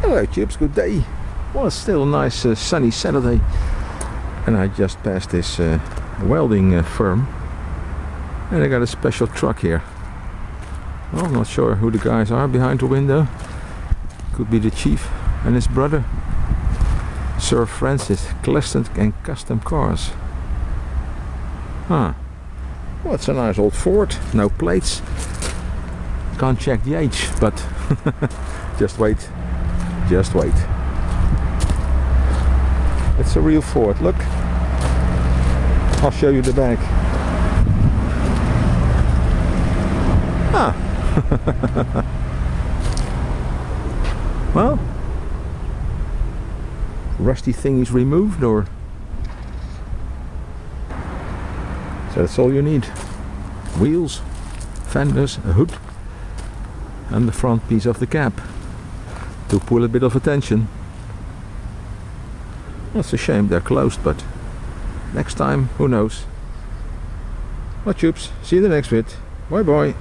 Hello Chips, good day. Well, it's still a nice sunny Saturday, and I just passed this welding firm, and I got a special truck here. Well, I'm not sure who the guys are behind the window. Could be the chief and his brother, Sir Francis Classic and Custom Cars. Huh. Well, it's a nice old Ford, no plates. Can't check the age, but just wait. Just wait. It's a real Ford, look. I'll show you the back. Ah. Well, rusty thing is removed, or so that's all you need. Wheels, fenders, a hood, and the front piece of the cab to pull a bit of attention. That's a shame they're closed, but next time, who knows. Well, Tubes, see you in the next vid. Bye bye.